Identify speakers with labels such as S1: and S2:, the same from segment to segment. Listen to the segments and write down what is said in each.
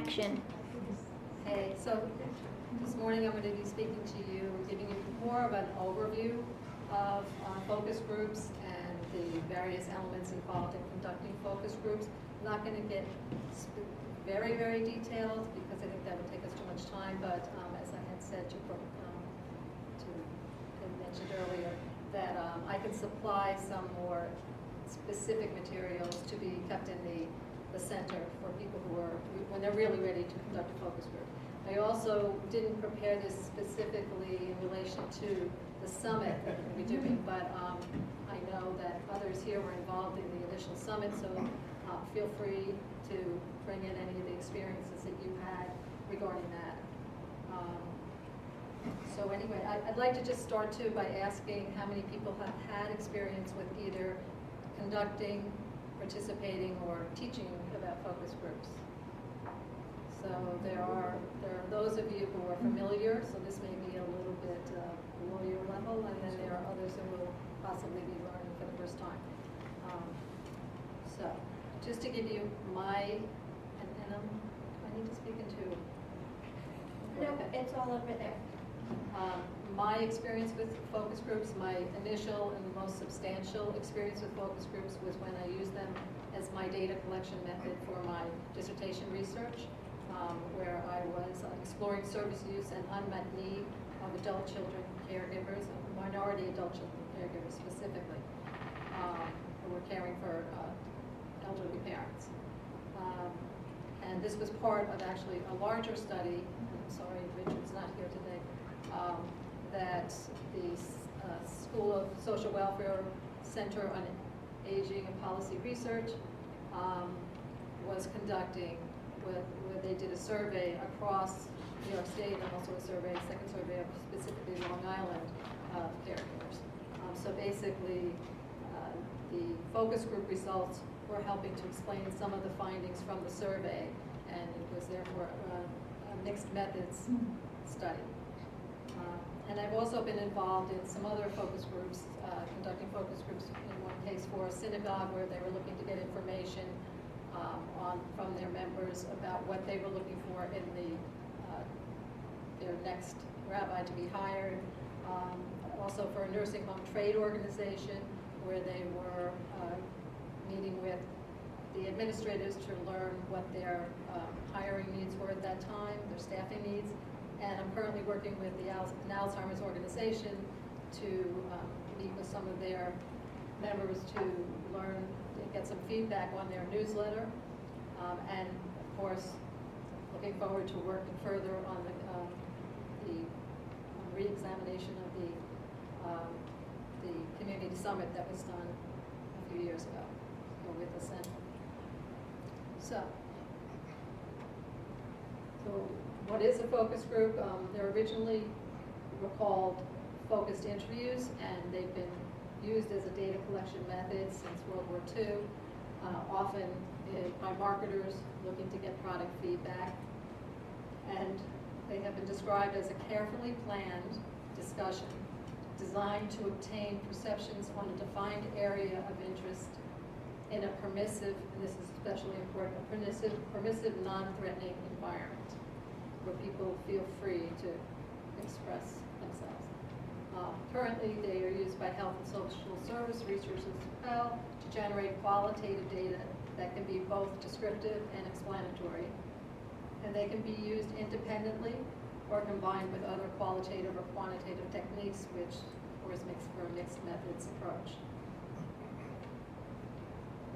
S1: Connection.
S2: Hey, so this morning I'm going to be speaking to you, giving you more of an overview of focus groups and the various elements involved in conducting focus groups. I'm not going to get very, very detailed because I think that would take us too much time, but as I had said to I mentioned earlier, that I can supply some more specific materials to be kept in the center for people who are, when they're really ready to conduct a focus group. I also didn't prepare this specifically in relation to the summit that we're going to be doing, but I know that others here were involved in the initial summit, so feel free to bring in any of the experiences that you had regarding that. So anyway, I'd like to just start too by asking how many people have had experience with either conducting, participating, or teaching about focus groups. So there are those of you who are familiar, so this may be a little bit below your level, and then there are others who will possibly be learning for the first time. So just to give you my, and I need to speak into.
S1: No, it's all over there.
S2: My experience with focus groups, my initial and most substantial experience with focus groups was when I used them as my data collection method for my dissertation research, where I was exploring service use and unmet need of adult children caregivers, minority adult children caregivers specifically, who were caring for elderly parents. And this was part of actually a larger study, I'm sorry Richard's not here today, that the School of Social Welfare Center on Aging and Policy Research was conducting, where they did a survey across New York State and also a second survey of specifically Long Island caregivers. So basically, the focus group results were helping to explain some of the findings from the survey, and it was therefore a mixed methods study. And I've also been involved in some other focus groups, conducting focus groups in one case for a synagogue where they were looking to get information from their members about what they were looking for in their next rabbi to be hired. Also for a nursing home trade organization where they were meeting with the administrators to learn what their hiring needs were at that time, their staffing needs. And I'm currently working with an Alzheimer's organization to meet with some of their members to learn, to get some feedback on their newsletter. And of course, looking forward to working further on the re-examination of the community summit that was done a few years ago with the center. So what is a focus group? They're originally were called focused interviews, and they've been used as a data collection method since World War II, often by marketers looking to get product feedback. And they have been described as a carefully planned discussion designed to obtain perceptions on a defined area of interest in a permissive, and this is especially important, a permissive, non-threatening environment where people feel free to express themselves. Currently, they are used by health and social service researchers as well to generate qualitative data that can be both descriptive and explanatory. And they can be used independently or combined with other qualitative or quantitative techniques, which of course makes for a mixed methods approach.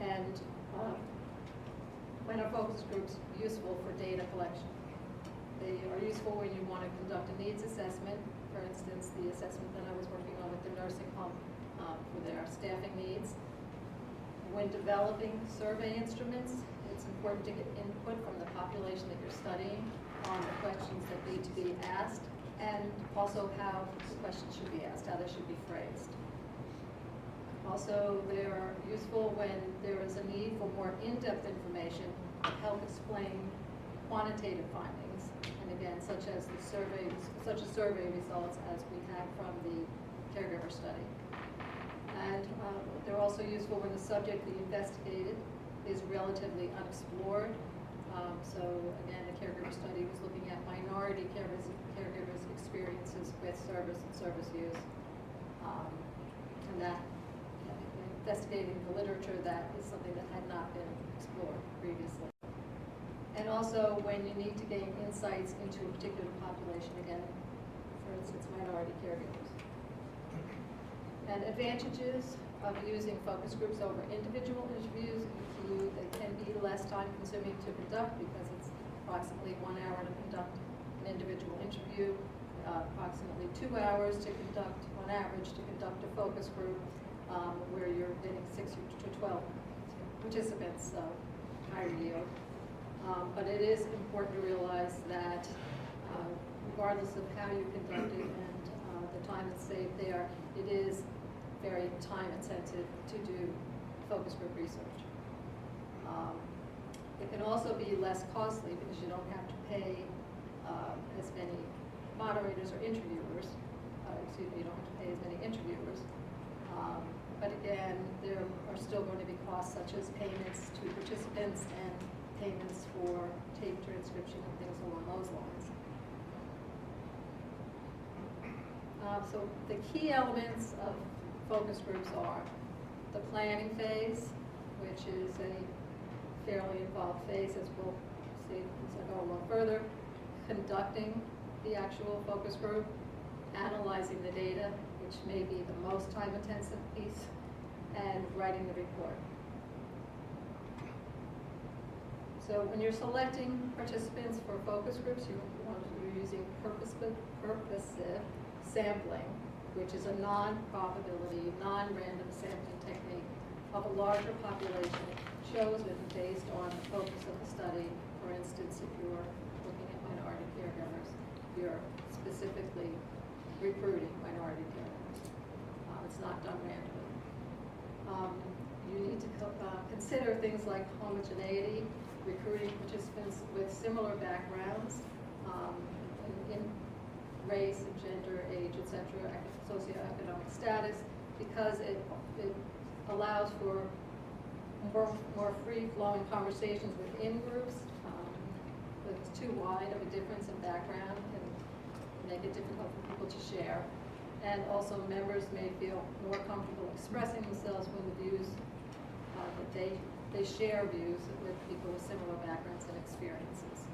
S2: And when are focus groups useful for data collection? They are useful when you want to conduct a needs assessment. For instance, the assessment that I was working on with the nursing home for their staffing needs. When developing survey instruments, it's important to get input from the population that you're studying on the questions that need to be asked, and also how the questions should be asked, how they should be phrased. Also, they are useful when there is a need for more in-depth information to help explain quantitative findings, and again, such as survey results as we have from the caregiver study. And they're also useful when the subject being investigated is relatively unexplored. So again, the caregiver study was looking at minority caregivers' experiences with service and service use. And that, investigating the literature, that is something that had not been explored previously. And also when you need to gain insights into a particular population, again, for instance, minority caregivers. And advantages of using focus groups over individual interviews include they can be less time consuming to conduct because it's approximately 1 hour to conduct an individual interview, approximately 2 hours to conduct, on average, to conduct a focus group where you're getting 6 to 12 participants, so higher yield. But it is important to realize that regardless of how you conduct it and the time that's saved there, it is very time intensive to do focus group research. It can also be less costly because you don't have to pay as many moderators or interviewers. You don't have to pay as many interviewers. But again, there are still going to be costs such as payments to participants and payments for tape transcription and things along those lines. So the key elements of focus groups are the planning phase, which is a fairly involved phase, as we'll see as I go a little further, conducting the actual focus group, analyzing the data, which may be the most time-intensive piece, and writing the report. So when you're selecting participants for focus groups, you're using purposive sampling, which is a non-probability, non-random sampling technique of a larger population chosen based on the focus of the study. For instance, if you're looking at minority caregivers, you're specifically recruiting minority caregivers. It's not done randomly. You need to consider things like homogeneity, recruiting participants with similar backgrounds in race, and gender, age, etc., socioeconomic status, because it allows for more free-flowing conversations within groups. If it's too wide of a difference in background, can make it difficult for people to share. And also members may feel more comfortable expressing themselves when the views that they share views with people with similar backgrounds and experiences.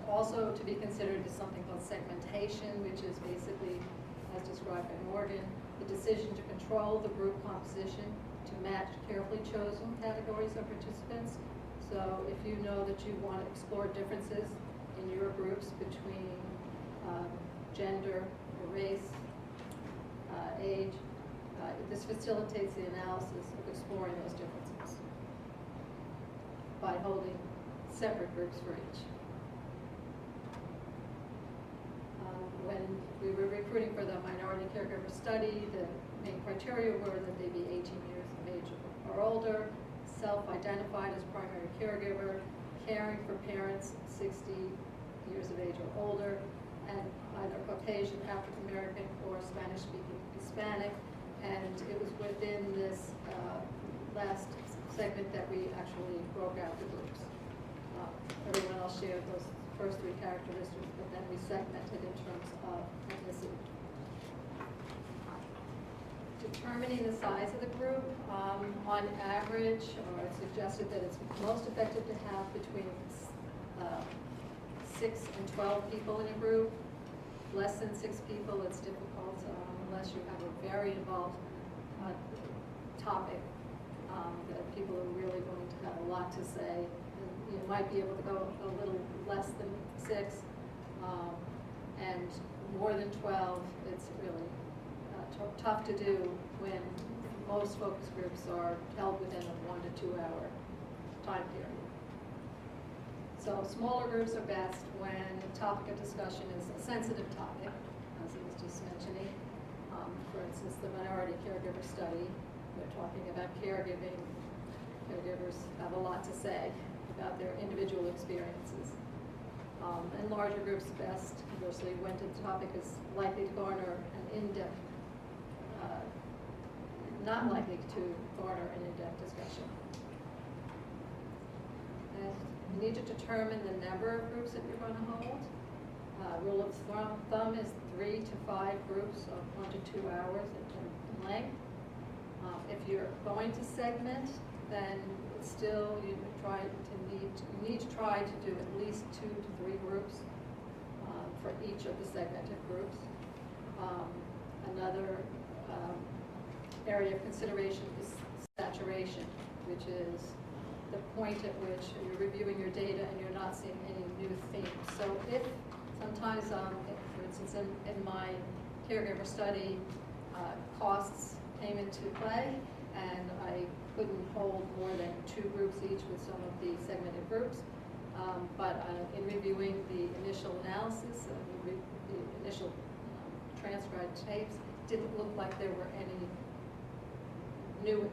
S2: Also to be considered is something called segmentation, which is basically, as described by Morgan, the decision to control the group composition to match carefully chosen categories of participants. So if you know that you want to explore differences in your groups between gender, or race, age, this facilitates the analysis of exploring those differences by holding separate groups for each. When we were recruiting for the minority caregiver study, the main criteria were that they be 18 years of age or older, self-identified as primary caregiver, caring for parents 60 years of age or older, and either Caucasian, African American, or Spanish-speaking Hispanic. And it was within this last segment that we actually broke out the groups. Everyone else shared those first 3 characteristics, but then we segmented in terms of ethnicity. Determining the size of the group, on average, or it's suggested that it's most effective to have between 6 and 12 people in a group. Less than 6 people, it's difficult unless you have a very involved topic that people are really going to have a lot to say. And you might be able to go a little less than 6, and more than 12, it's really tough to do when most focus groups are held within a 1 to 2 hour time period. So smaller groups are best when the topic of discussion is a sensitive topic, as he was just mentioning. For instance, the minority caregiver study, they're talking about caregiving. Caregivers have a lot to say about their individual experiences. And larger groups best, conversely, when the topic is likely to garner an in-depth, not likely to garner an in-depth discussion. And You need to determine the number of groups that you're going to hold. Rule of thumb is 3 to 5 groups of 1 to 2 hours in length. If you're going to segment, then it's still you need to try to do at least 2 to 3 groups for each of the segmented groups. Another area of consideration is saturation, which is the point at which you're reviewing your data and you're not seeing any new themes. So if sometimes, for instance, in my caregiver study, costs came into play, and I couldn't hold more than 2 groups each with some of the segmented groups. But in reviewing the initial analysis, the initial transcribed tapes, didn't look like there were any new,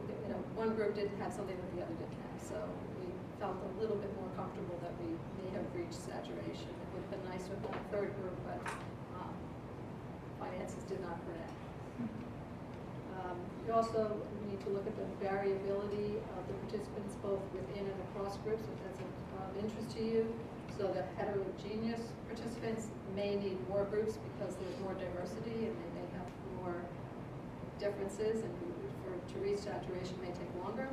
S2: one group didn't have something that the other didn't have. So we felt a little bit more comfortable that we may have reached saturation. It would have been nice with a 3rd group, but finances did not permit. You also need to look at the variability of the participants both within and across groups, if that's of interest to you. So the heterogeneous participants may need more groups because there's more diversity and they may have more differences, and to reach saturation may take longer.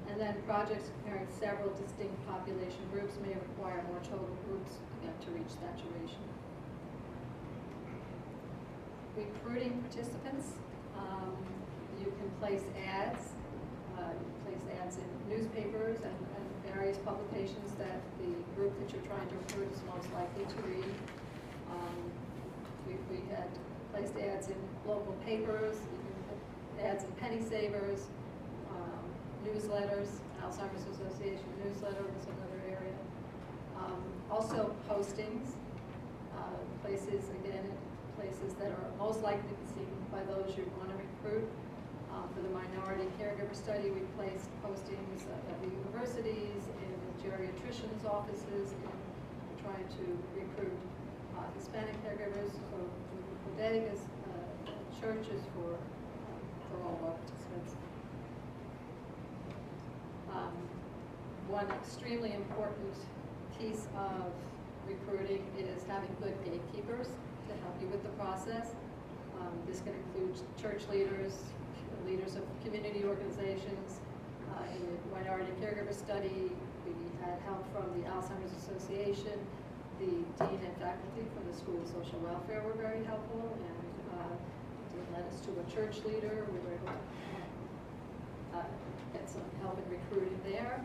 S2: And then projects comparing several distinct population groups may require more total groups, again, to reach saturation. Recruiting participants. You can place ads. You can place ads in newspapers and various publications that the group that you're trying to recruit is most likely to read. We had placed ads in local papers, ads in Penny Savers, newsletters. Alzheimer's Association newsletter was another area. Also postings, places that are most likely to be seen by those you want to recruit. For the minority caregiver study, we placed postings at the universities, in the geriatricians' offices, and we're trying to recruit Hispanic caregivers, for bodegas, churches, for all of our participants. One extremely important piece of recruiting is having good gatekeepers to help you with the process. This can include church leaders, leaders of community organizations. In the minority caregiver study, we had help from the Alzheimer's Association. The dean and faculty from the School of Social Welfare were very helpful, and led us to a church leader. We were able to get some help in recruiting there.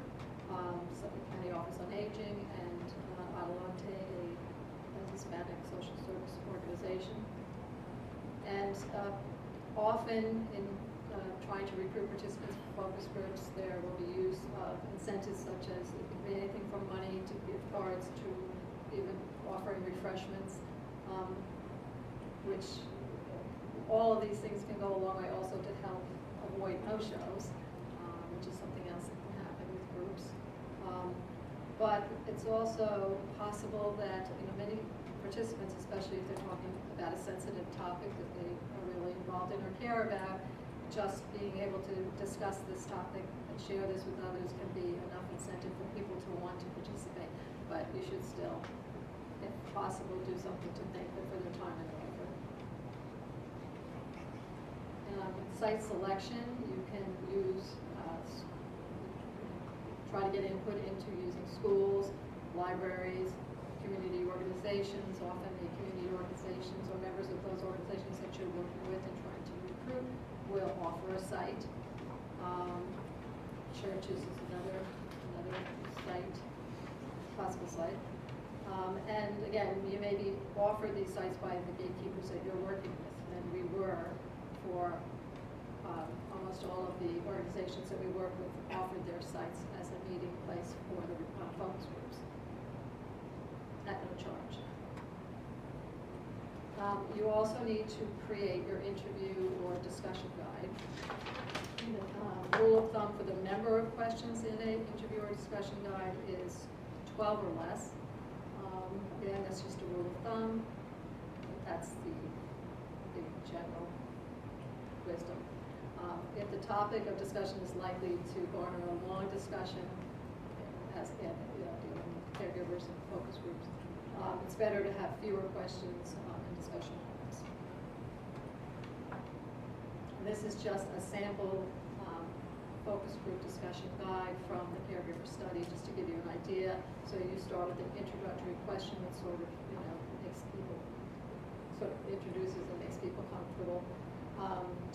S2: The Office on Aging, and Adelante, a Hispanic social service organization. And often in trying to recruit participants for focus groups, there will be use of incentives such as it can be anything from money to gift cards to even offering refreshments, which all of these things can go a long way also to help avoid no-shows, which is something else that can happen with groups. But it's also possible that many participants, especially if they're talking about a sensitive topic that they are really involved in or care about, just being able to discuss this topic and share this with others can be enough incentive for people to want to participate. But you should still, if possible, do something to thank them for their time and effort. Site selection, you can use, try to get input into using schools, libraries, community organizations. Often the community organizations or members of those organizations that you're working with and trying to recruit will offer a site. Churches is another site, possible site. And again, you may be offered these sites by the gatekeepers that you're working with, and we were for almost all of the organizations that we work with offered their sites as a meeting place for the focus groups at no charge. You also need to create your interview or discussion guide. Rule of thumb for the number of questions in an interview or discussion guide is 12 or less. Again, that's just a rule of thumb. That's the general wisdom. If the topic of discussion is likely to garner a long discussion, as dealing with caregivers and focus groups. It's better to have fewer questions and discussion points. This is just a sample focus group discussion guide from the caregiver study, just to give you an idea. So you start with an introductory question that sort of, makes people, sort of introduces and makes people comfortable.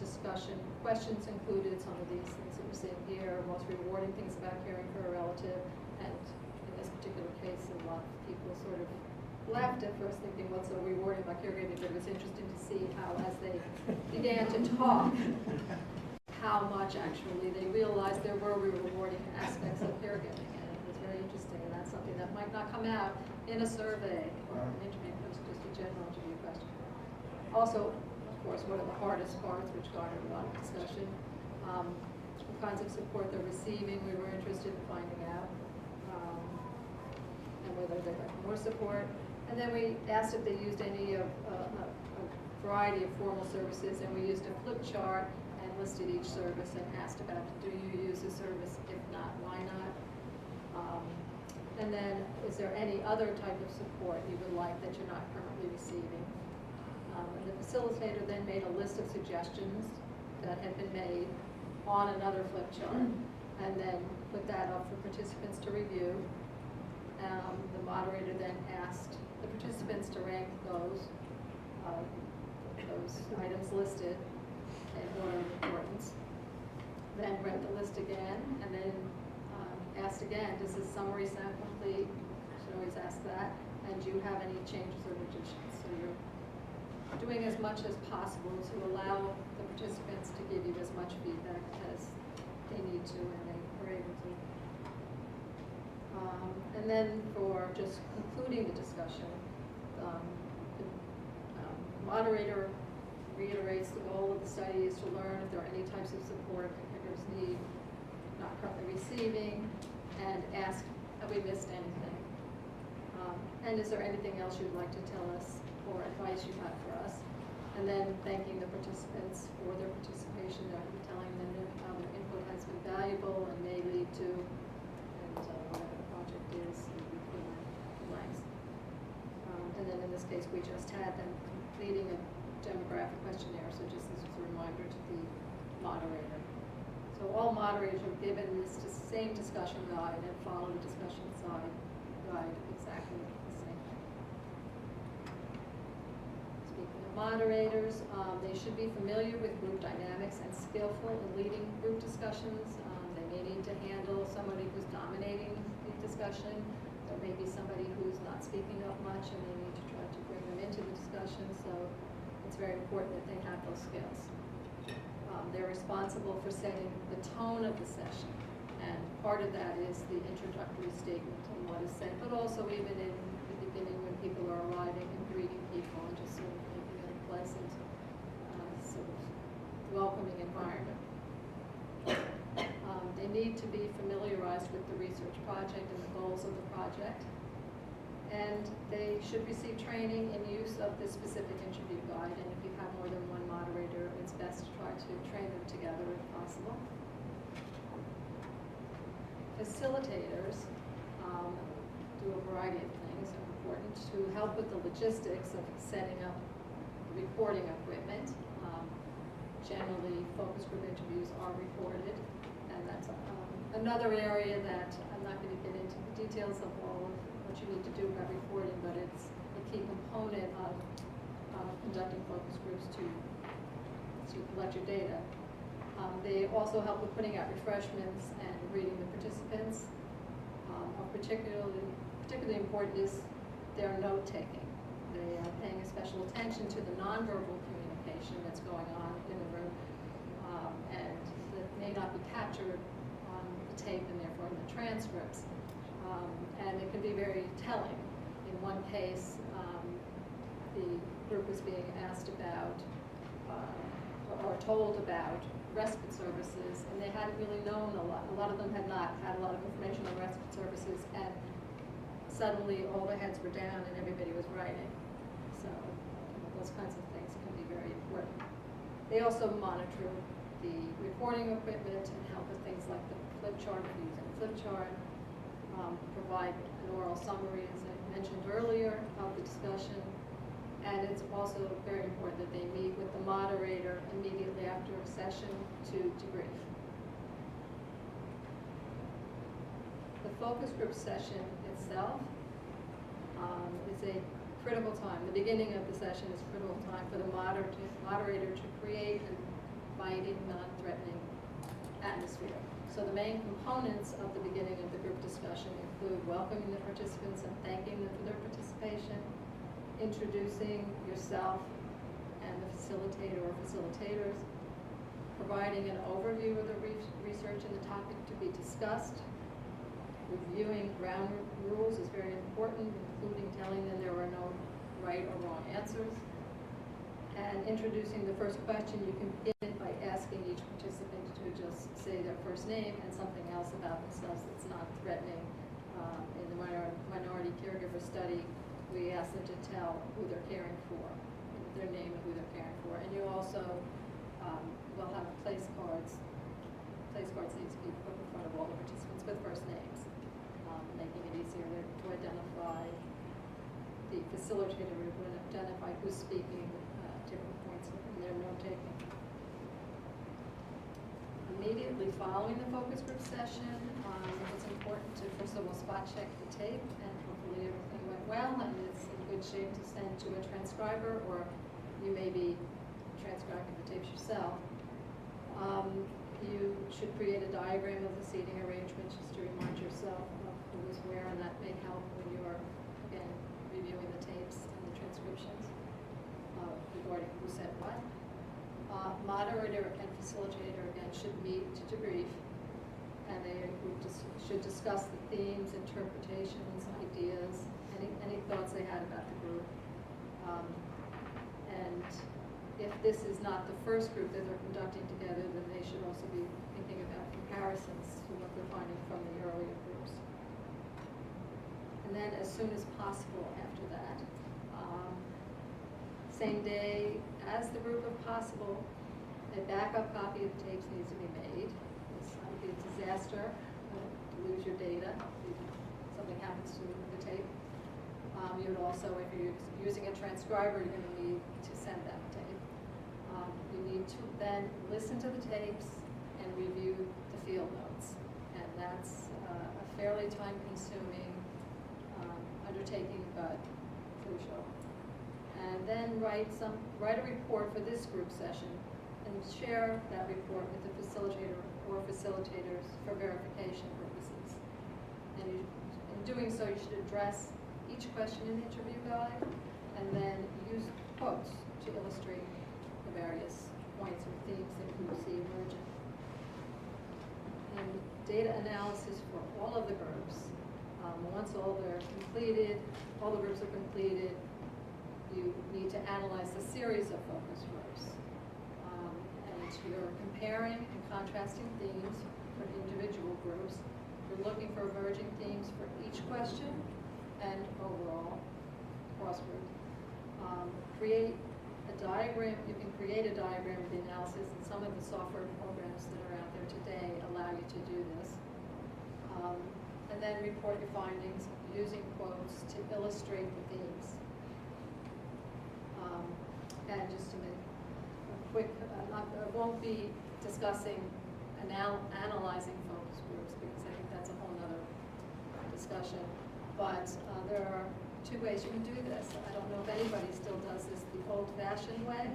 S2: Discussion questions included some of these things that we're seeing here, most rewarding things about caring for a relative, and in this particular case, a lot of people sort of laughed at first thinking what's so rewarding about caregiving, but it was interesting to see how as they began to talk, how much actually they realized there were rewarding aspects of caregiving, and it was very interesting, and that's something that might not come out in a survey or an interview question, just a general interview question. Also, of course, what are the hardest parts, which garnered a lot of discussion. The kinds of support they're receiving, we were interested in finding out, and whether they got more support. And then we asked if they used any of a variety of formal services, and we used a flip chart and listed each service and asked about, do you use the service? If not, why not? And then, is there any other type of support you would like that you're not currently receiving? And the facilitator then made a list of suggestions that had been made on another flip chart, and then put that up for participants to review. The moderator then asked the participants to rank those items listed in order of importance. Then read the list again, and then asked again, does this summary sound complete? You should always ask that. And do you have any changes or additions? So you're doing as much as possible to allow the participants to give you as much feedback as they need to and they are able to. And then for just concluding the discussion, the moderator reiterates the goal of the study is to learn if there are any types of support caregivers need, not currently receiving, and ask, have we missed anything? And is there anything else you'd like to tell us or advice you have for us? And then thanking the participants for their participation, telling them that how their input has been valuable and may lead to, and whatever the project is, we put in blanks. And then in this case, we just had them completing a demographic questionnaire, so just as a reminder to the moderator. So all moderators are given this same discussion guide and follow the discussion guide exactly the same way. Speaking of moderators, they should be familiar with group dynamics and skillful in leading group discussions. They may need to handle somebody who's dominating the discussion. There may be somebody who's not speaking up much and they need to try to bring them into the discussion. So it's very important that they have those skills. They're responsible for setting the tone of the session, and part of that is the introductory statement and what is said, but also even in the beginning when people are arriving and greeting people and just sort of making it a pleasant, sort of welcoming environment. They need to be familiarized with the research project and the goals of the project. And they should receive training in use of this specific interview guide. And if you have more than one moderator, it's best to try to train them together if possible. Facilitators do a variety of things that are important to help with the logistics of setting up recording equipment. Generally, focus group interviews are recorded, and that's another area that I'm not going to get into the details of all of what you need to do about recording, but it's a key component of conducting focus groups to collect your data. They also help with putting out refreshments and reading the participants. Particularly important is their note-taking. They are paying a special attention to the nonverbal communication that's going on in the room, and that may not be captured on the tape and therefore in the transcripts. And it can be very telling. In one case, the group was being asked about or told about respite services, and they hadn't really known a lot. A lot of them had not had a lot of information on respite services, and suddenly all the heads were down and everybody was writing. So those kinds of things can be very important. They also monitor the recording equipment and help with things like the flip chart, if you're using a flip chart, provide an oral summary, as I mentioned earlier, of the discussion. And it's also very important that they meet with the moderator immediately after a session to debrief. The focus group session itself is a critical time. The beginning of the session is a critical time for the moderator to create an inviting, non-threatening atmosphere. So the main components of the beginning of the group discussion include welcoming the participants and thanking them for their participation, introducing yourself and the facilitator or facilitators, providing an overview of the research and the topic to be discussed. Reviewing ground rules is very important, including telling them there are no right or wrong answers. And introducing the first question, you can begin by asking each participant to just say their first name and something else about themselves that's not threatening. In the minority caregiver study, we ask them to tell who they're caring for, their name and who they're caring for. And you also will have place cards. Place cards need to be put in front of all the participants with first names, making it easier to identify. The facilitator will identify who's speaking at different points in their note-taking. Immediately following the focus group session, it's important to first of all spot check the tape, and hopefully everything went well and it's in good shape to send to a transcriber, or you may be transcribing the tapes yourself. You should create a diagram of the seating arrangement just to remind yourself of who was where, and that may help when you're, again, reviewing the tapes and the transcriptions regarding who said what. Moderator and facilitator, again, should meet to debrief, and they should discuss the themes, interpretations, ideas, any thoughts they had about the group. And if this is not the first group that they're conducting together, then they should also be thinking about comparisons to what they're finding from the earlier groups. And then as soon as possible after that, same day as the group if possible, a backup copy of the tapes needs to be made. This might be a disaster, to lose your data, if something happens to the tape. You would also, if you're using a transcriber, you're going to need to send that tape. You need to then listen to the tapes and review the field notes. And that's a fairly time-consuming undertaking, but crucial. And then write a report for this group session and share that report with the facilitator or facilitators for verification purposes. And in doing so, you should address each question in the interview guide and then use quotes to illustrate the various points or themes that you see emerging. And data analysis for all of the groups. Once all the groups are completed, you need to analyze the series of focus groups. And you're comparing and contrasting themes for individual groups. You're looking for emerging themes for each question and overall cross-group. Create a diagram. You can create a diagram of the analysis, and some of the software programs that are out there today allow you to do this. And then report your findings using quotes to illustrate the themes. And just to make a quick, I won't be discussing analyzing focus groups because I think that's a whole other discussion. But there are two ways you can do this. I don't know if anybody still does this the old-fashioned way,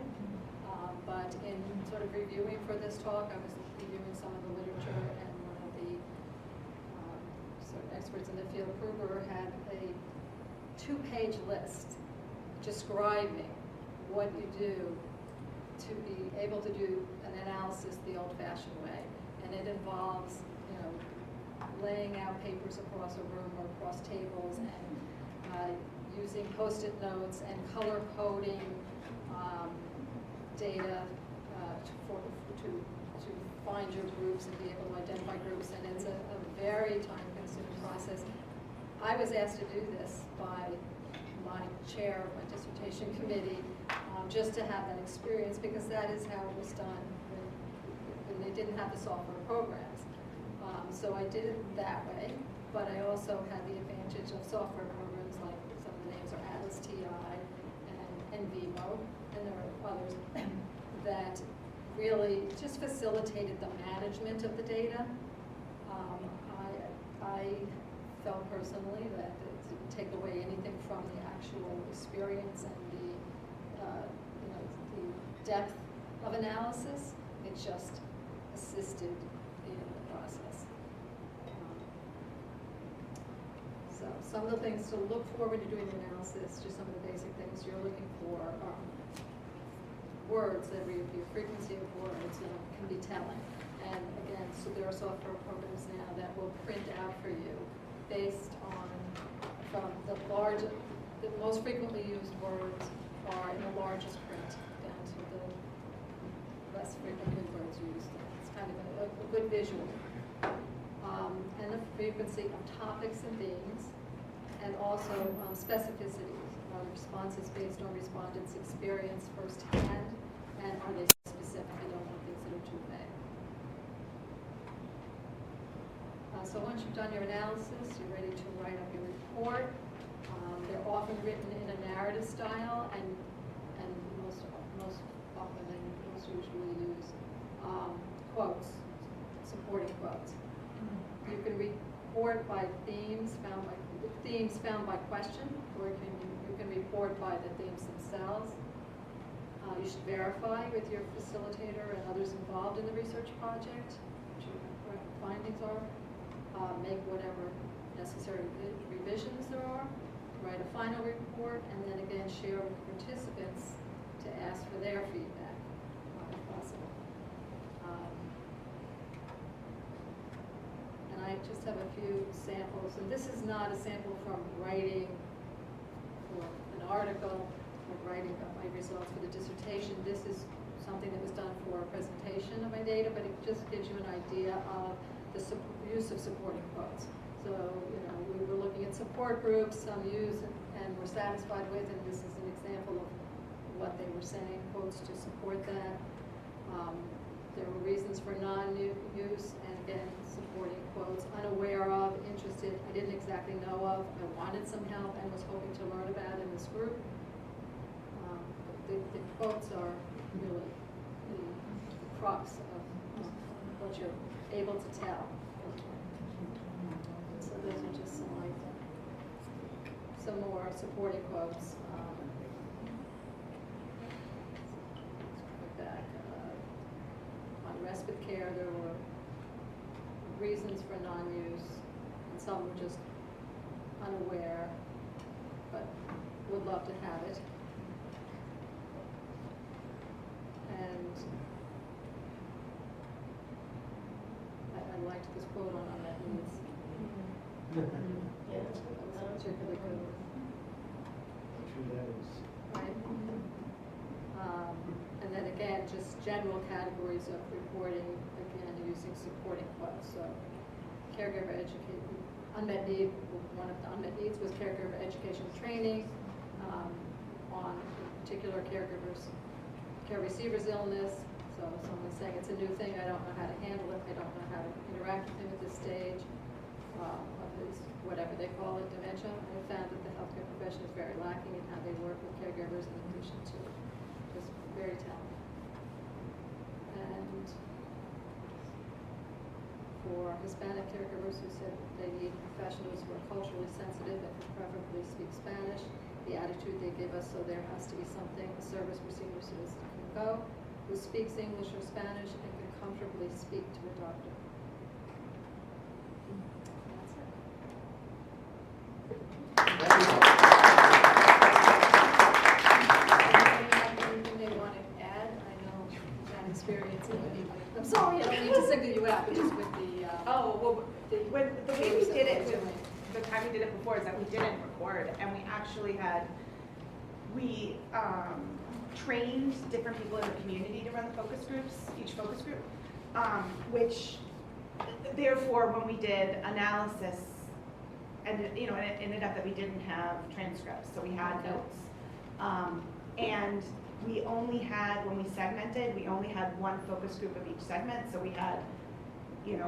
S2: but in sort of reviewing for this talk, I was reviewing some of the literature, and one of the sort of experts in the field, Kruger, had a 2-page list describing what you do to be able to do an analysis the old-fashioned way. And it involves, laying out papers across a room or across tables and using Post-it notes and color coding data to find your groups and be able to identify groups. And it's a very time-consuming process. I was asked to do this by my chair of my dissertation committee, just to have that experience, because that is how it was done when they didn't have the software programs. So I did it that way, but I also had the advantage of software programs like some of the names are Atlas TI and NVivo, and there are others that really just facilitated the management of the data. I felt personally that it didn't take away anything from the actual experience and the depth of analysis. It just assisted in the process. So some of the things to look for when you're doing the analysis, just some of the basic things you're looking for are words that reappear, frequency of words can be telling. And again, so there are software programs now that will print out for you based on from the most frequently used words are in the largest print down to the less frequently words used. It's kind of a good visual. And the frequency of topics and themes, and also specificity. Are the responses based on respondents' experience firsthand, and are they specific? You don't want things that are too vague. So once you've done your analysis, you're ready to write up your report. They're often written in a narrative style, and most often they most usually use quotes, supporting quotes. You can report by themes found by question, or you can report by the themes themselves. You should verify with your facilitator and others involved in the research project what your findings are. Make whatever necessary revisions there are. Write a final report, and then again share with participants to ask for their feedback if possible. And I just have a few samples, and this is not a sample from writing for an article or writing about my results for the dissertation. This is something that was done for a presentation of my data, but it just gives you an idea of the use of supporting quotes. So, we were looking at support groups, some used and were satisfied with, and this is an example of what they were saying, quotes to support that. There were reasons for non-use, and again, supporting quotes. Unaware of, interested, I didn't exactly know of, I wanted some help and was hoping to learn about in this group. The quotes are really the crux of what you're able to tell. So those are just some more supporting quotes. On respite care, there were reasons for non-use, and some were just unaware, but would love to have it. And I liked this quote on unmet needs.
S3: Yeah.
S2: That was particularly good.
S3: True that is.
S2: Right? And then again, just general categories of reporting, again, using supporting quotes. So caregiver education, unmet need, one of the unmet needs was caregiver education training on particular caregivers, care receivers illness. So someone's saying it's a new thing, I don't know how to handle it, I don't know how to interact with him at this stage, of his, whatever they call it, dementia. I found that the healthcare profession is very lacking in how they work with caregivers in addition to just very talented. And for Hispanic caregivers who said they need professionals who are culturally sensitive and can preferably speak Spanish, the attitude they give us, so there has to be something, a service where senior citizens can go, who speaks English or Spanish and can comfortably speak to a doctor. That's it. Anything they want to add? I know that experience. I'm sorry, I don't mean to single you out, but just with the.
S4: When the way we did it, the time we did it before is that we didn't record, and we actually had, we trained different people in the community to run the focus groups, each focus group, which therefore when we did analysis, and it ended up that we didn't have transcripts, so we had notes. And we only had, when we segmented, we only had one focus group of each segment, so we had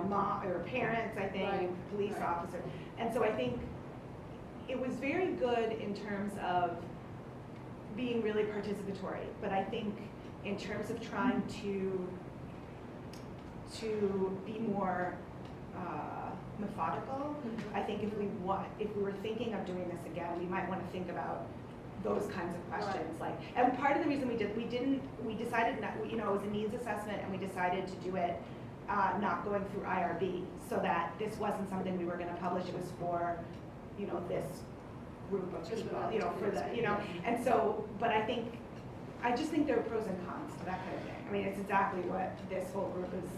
S4: mom or parents, I think,
S2: Right.
S4: police
S2: Right.
S4: officer. And so I think it was very good in terms of being really participatory, but I think in terms of trying to be more methodical, I think if we were thinking of doing this again, we might want to think about those kinds of questions. Like, and part of the reason we decided not, it was a needs assessment, and we decided to do it not going through IRB, so that this wasn't something we were going to publish. It was for, this group of
S2: Just
S4: people,
S2: for
S4: for the, and so, but I just think there are pros and cons to that kind of thing. I mean, it's exactly what this whole group is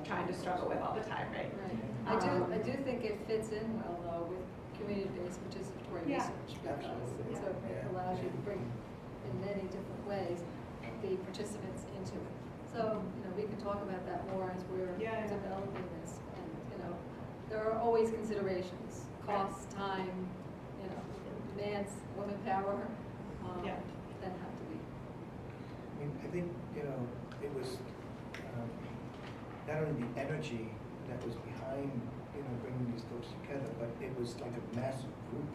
S4: trying to struggle with all the time, right?
S2: Right. I do think it fits in well, though, with community-based participatory
S4: Yeah.
S2: research, because
S3: Absolutely.
S2: so it allows you to bring, in many different ways, the participants into it. So, we can talk about that more as we're
S4: Yeah.
S2: developing this, and, there are always considerations, cost, time, demands, woman power,
S4: Yeah.
S2: that have to be.
S3: I mean, I think, it was not only the energy that was behind, bringing these folks together, but it was like a massive group.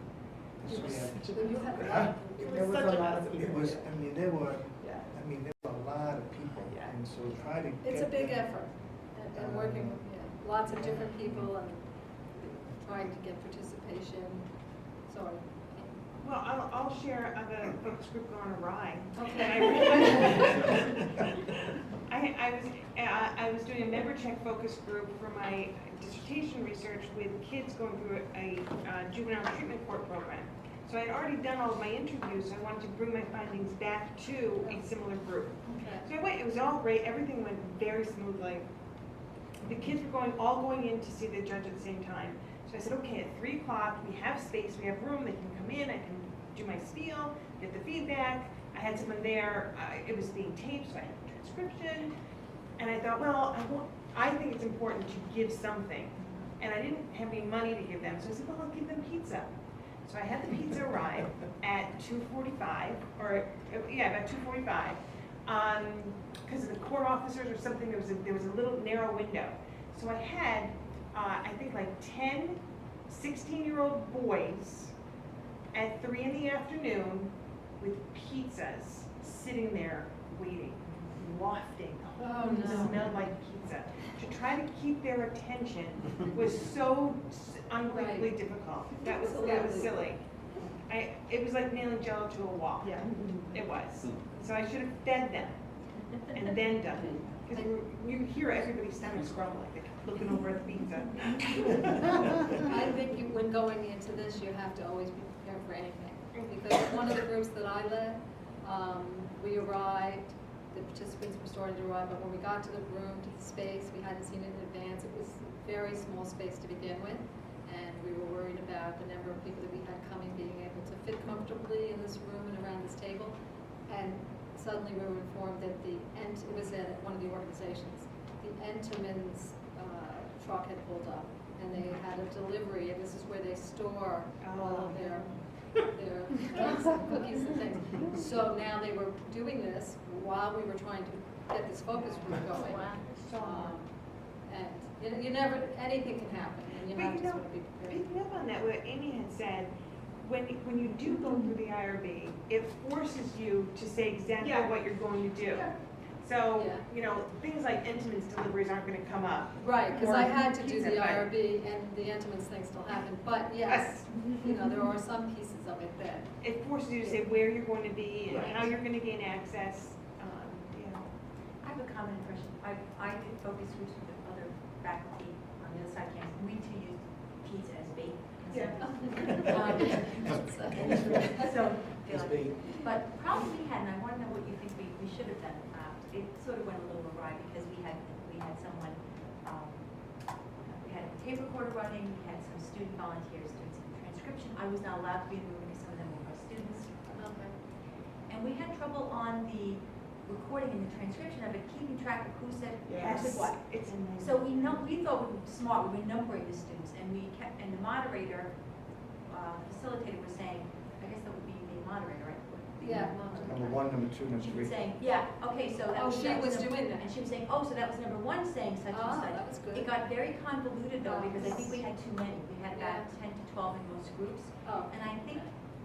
S3: And so we had-
S2: You have-
S3: Huh?
S4: It was such a lot of
S3: It
S4: people.
S3: was, there were
S4: Yeah.
S3: a lot of people,
S4: Yeah.
S3: and so try to get.
S2: It's a big
S3: them-
S2: effort, and working with, lots of different people and trying to get participation, sorry.
S4: Well, I'll share the focus group gone awry. I was doing a member check focus group for my dissertation research with kids going through a juvenile treatment court program. So I had already done all of my interviews, so I wanted to bring my findings back to a similar group.
S2: Okay.
S4: So I went, it was all great, everything went very smoothly. The kids were all going in to see the judge at the same time. So I said, okay, at 3 o'clock, we have space, we have room, they can come in, I can do my spiel, get the feedback. I had someone there, it was being taped, so I had the transcription. And I thought, well, I think it's important to give something. And I didn't have any money to give them, so I said, well, I'll give them pizza. So I had the pizza arrive at 2:45, about 2:45. Because of the court officers or something, there was a little narrow window. So I had, I think like 10 16-year-old boys at 3 in the afternoon with pizzas sitting there waiting, wafting. The whole room smelled like pizza. To try to keep their attention was so unbelievably difficult. That was silly. It was like nailing Jello to a wall.
S1: Yeah.
S4: It was. So I should have fed them and then done it. Because you hear everybody's stomachs grumbling, they're looking over at the pizza.
S2: I think when going into this, you have to always be prepared for anything. Because one of the groups that I led, we arrived, the participants were starting to arrive, but when we got to the room, to the space, we hadn't seen it in advance. It was a very small space to begin with, and we were worried about the number of people that we had coming being able to fit comfortably in this room and around this table. And suddenly we were informed that it was at one of the organizations, the Entenmann's truck had pulled up, and they had a delivery, and this is where they store all of their drugs and cookies and things. So now they were doing this while we were trying to get this focus group going. And you never, anything can happen, and you have to sort of be prepared.
S4: Picking up on that, what Amy had said, when you do go through the IRB, it forces you to say exactly what you're going to do. So, things like Entenmann's deliveries aren't going to come up.
S2: Right, because
S4: Or
S2: I had to do
S4: pizza,
S2: the
S4: but-
S2: IRB, and the Entenmann's thing still happened, but yes, there are some pieces of it that,
S4: It forces you to say where you're going to be and how you're going to gain access.
S5: I have a common impression. I did focus groups with other faculty on the other side of campus. We too used pizza as bait. So,
S3: It's big.
S5: but problem we had, and I want to know what you think we should have done. It sort of went a little awry because we had someone, we had a tape recorder running, we had some student volunteers doing some transcription. I was not allowed to be in the room because some of them were our students. And we had trouble on the recording and the transcription of it, keeping track of who said what. So we thought we were smart, we were numbering the students, and and the moderator, facilitator was saying, I guess that would be the moderator, right?
S2: Yeah.
S3: Number one, number two, number
S5: She
S3: three.
S5: was saying, yeah, okay, so that
S2: Oh,
S5: was.
S2: she
S5: that
S2: was
S5: number-
S2: doing that.
S5: And she was saying, oh, so that was number one saying such and
S2: Ah,
S5: such.
S2: that was good.
S5: It got very convoluted though, because I think we had too many. We had about
S2: Yeah.
S5: 10 to 12 in most groups.
S2: Oh,
S5: And I think,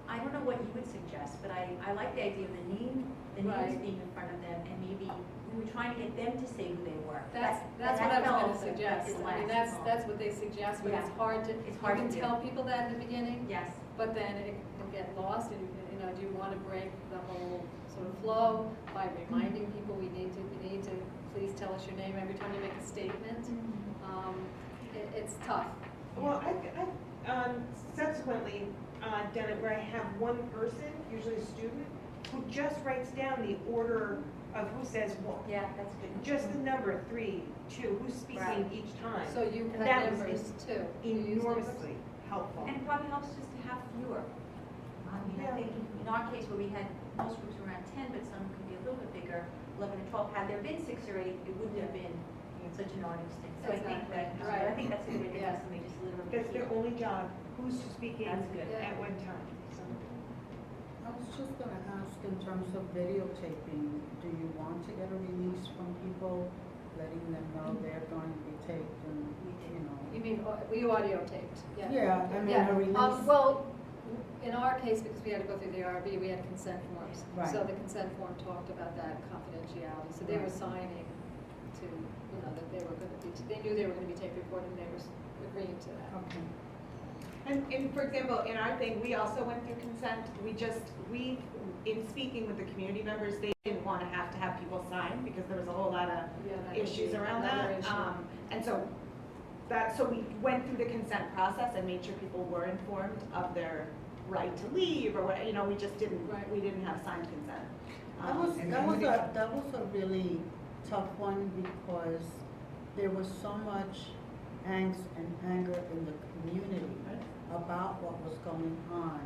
S5: I don't know what you would suggest, but I like the idea of the names
S2: Right.
S5: being in front of them, and maybe we were trying to get them to say who they were.
S2: that's
S5: That-
S2: what I
S5: that
S2: was
S5: fell
S2: gonna
S5: also-
S2: suggest.
S5: that
S2: I mean,
S5: last.
S2: that's what they suggest, but it's
S5: Yeah.
S2: hard to,
S5: It's hard
S2: you
S5: to
S2: can
S5: do.
S2: tell people that in the beginning,
S5: Yes,
S2: but then it can get lost, and, you know, do you want to break the whole sort of flow by reminding people you need to please tell us your name every time you make a statement? It's tough.
S6: Well, I've subsequently done it where I have one person, usually a student, who just writes down the order of who says what.
S5: yeah, that's good.
S6: Just the number 3, 2, who's speaking
S5: Right.
S6: each time.
S2: So you
S6: And
S2: have
S6: that was
S2: members too. You use members?
S6: enormously helpful.
S5: And it probably helps just to have fewer. I mean, I
S6: Yeah.
S5: think in our case where we had, most groups were around 10, but some could be a little bit bigger, 11 or 12, had there been 6 or 8, it wouldn't have been such an arduous thing. So I think that,
S2: Exactly. Right.
S5: I think that's a good idea,
S2: Yeah.
S5: somebody just a little bit.
S6: That's their only job, who's speaking
S5: That's good.
S2: Yeah.
S6: at one time. So.
S7: I was just gonna ask in terms of videotaping, do you want to get a release from people, letting them know they're going to be taped and, you know?
S2: You mean, were you audio taped?
S7: Yeah, I mean,
S2: Yeah.
S7: a release.
S2: Well, in our case, because we had to go through the ARB, we had consent forms.
S7: Right.
S2: So the consent form talked about that confidentiality. So they were
S7: Right.
S2: signing to, you know, that they were going to be, they knew they were going to be tape recorded, and they were agreeing to that.
S7: Okay.
S4: And for example, in our thing, we also went through consent. In speaking with the community members, they didn't want to have people sign because there was a whole lot of
S2: Yeah, that could
S4: issues
S2: be
S4: around
S2: another
S4: that.
S2: issue.
S4: And so we went through the consent process and made sure people were informed of their right to leave or what, you know, we just didn't,
S2: Right.
S4: we didn't have signed consent.
S3: And
S7: That was a really tough one because there was so much angst and anger in the community about what was going on.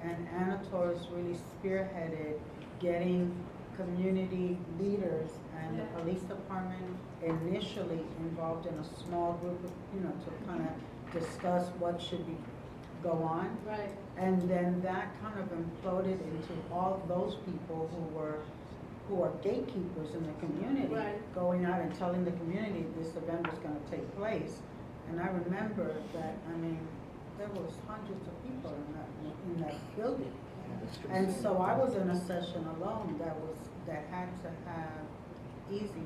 S7: And Anna Torres really spearheaded getting community leaders and the
S2: Yeah.
S7: police department initially involved in a small group of, you know, to kind of discuss what should be, go on.
S2: Right.
S7: And then that kind of imploded into all those people who are gatekeepers in the community.
S2: Right.
S7: Going out and telling the community this event was gonna take place. And I remember that, I mean, there was hundreds of people in that building.
S3: Yeah, that's true.
S7: And so I was in a session alone that had to have easy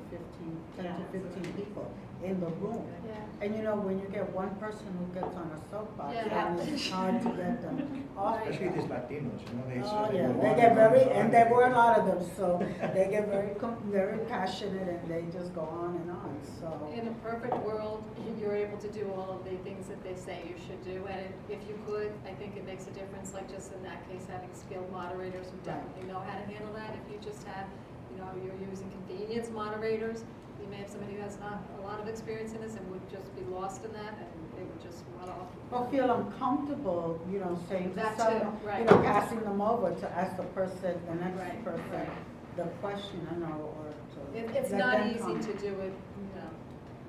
S7: 10 to 15 people in the room.
S2: Yeah.
S7: And you know, when you get one person who gets on a soapbox,
S2: Yeah.
S7: then it's hard to get them off. of
S3: Especially
S7: that.
S3: these Latinos, you know, they
S7: Oh,
S3: sort of.
S7: yeah,
S3: want
S7: they
S3: to
S7: get very,
S3: go
S7: and
S3: on.
S7: there were a lot of them, so they get very passionate and they just go on and on, so.
S2: In a perfect world, you're able to do all of the things that they say you should do, and if you could, I think it makes a difference, like just in that case, having skilled moderators who
S7: Right.
S2: definitely know how to handle that. If you just have, you know, you're using convenience moderators, you may have somebody who has not a lot of experience in this and would just be lost in that, and they would just run off.
S7: Or feel uncomfortable, you know, saying to
S2: That too,
S7: someone,
S2: right.
S7: you know, passing them over to ask the person, the next
S2: Right,
S7: person,
S2: right.
S7: the question, you know, or to.
S2: It's
S7: let
S2: not
S7: them
S2: easy
S7: comment
S2: to do it, you know,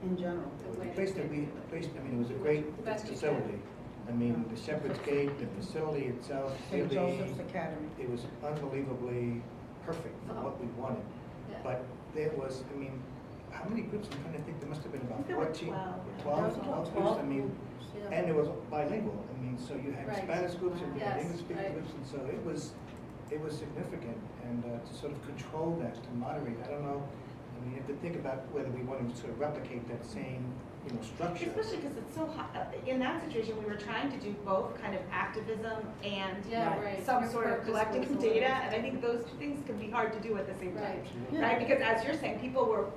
S7: In general.
S2: the way.
S3: The place that we, I mean, it was a great
S2: Best you
S3: facility. I mean, the Shepherd's Gate, the facility itself,
S7: St.
S3: really,
S7: Joseph's Academy.
S3: it was unbelievably perfect for what we wanted.
S2: Yeah.
S3: But there was, I mean, how many groups? I'm trying to think, there must have been about
S4: There were
S3: 14,
S4: 12.
S3: 12 groups, I mean,
S7: Yeah.
S3: and it was bilingual. I mean, so you had
S2: Right.
S3: Spanish groups and you had
S2: Yes,
S3: English speaking
S2: right.
S3: groups, and so it was significant. And to sort of control that, to moderate, I don't know, I mean, you have to think about whether we want to sort of replicate that same, you know, structure.
S4: Especially because it's so hot, in that situation, we were trying to do both kind of activism and
S2: Yeah, right.
S4: some
S2: Your
S4: sort of
S2: purpose
S4: collecting
S2: was a
S4: data,
S2: little
S4: and I think those two things can be hard to do at the same time.
S2: Right.
S7: Yeah.
S4: Right, because as you're saying,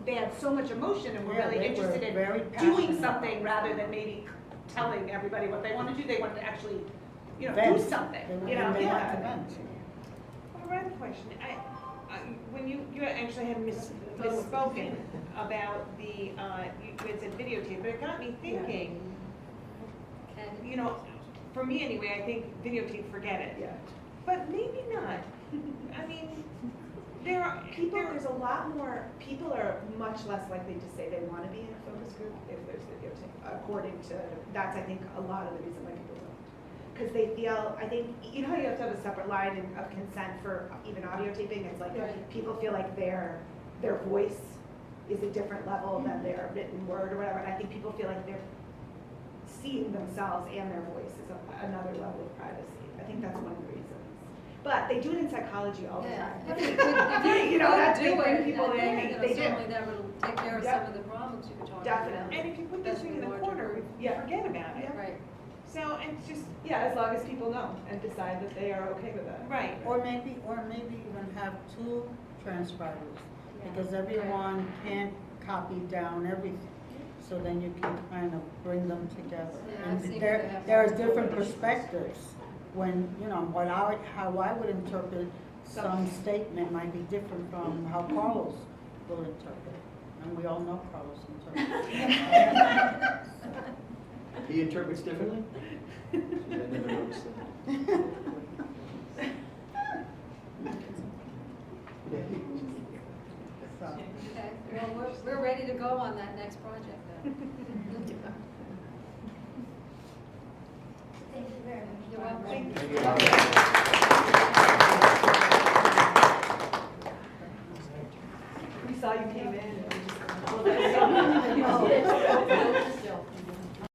S4: they had so much emotion and were
S7: Yeah,
S4: really
S7: they were
S4: interested
S7: very
S4: in
S7: passionate
S4: doing
S7: about
S4: something
S7: it.
S4: rather than maybe telling everybody what they want to do, they wanted to actually, you know,
S7: Vent.
S4: do something,
S7: They were-
S4: you know,
S7: they want to
S4: yeah.
S7: vent.
S6: Well, I have a question. When you actually had misspoken about the, you had said videotape, but it got me thinking,
S2: And
S6: you know, for me anyway, I think videotape, forget it.
S4: Yeah.
S6: But maybe not. I mean,
S4: There's a lot more, people are much less likely to say they want to be in a focus group if there's videotape, according to, that's, I think, a lot of the reason why people don't. because they feel, I think, you know how you have to have a separate line of consent for even audio taping? It's like,
S2: Right.
S4: people feel like their voice is a different level than their written word or whatever, and I think people feel like they're seeing themselves and their voice is another level of privacy. I think that's one of the reasons. But they do it in psychology all the
S2: Yeah.
S4: time.
S2: If you
S4: You know,
S2: could
S4: that's,
S2: do
S4: they bring
S2: it,
S4: people in,
S2: then,
S4: they do.
S2: certainly that will take care of some of the problems you were talking about.
S4: Definitely.
S6: And if you put this thing in the
S2: Especially
S6: corner,
S2: larger
S6: we forget about it.
S2: Right.
S6: So, and it's just,
S4: Yeah, as long as people know and decide that they are okay with it.
S6: right.
S7: Or maybe even have two transcribers, because everyone can't copy down everything. So then you can kind of bring them together.
S2: Yeah, I've
S7: And
S2: seen
S7: there,
S2: that happen.
S7: there are different perspectives. When, you know, how I would interpret some statement might be different from how Carlos will interpret it. And we all know Carlos interprets.
S8: He interprets differently? I never noticed that.
S7: So,
S2: Okay, well, we're ready to go on that next project then.
S1: Thank you very much.
S2: You're welcome.
S6: Thank
S4: We saw you came in and we just.
S2: Well, there's so many.
S7: No.
S2: Hold still.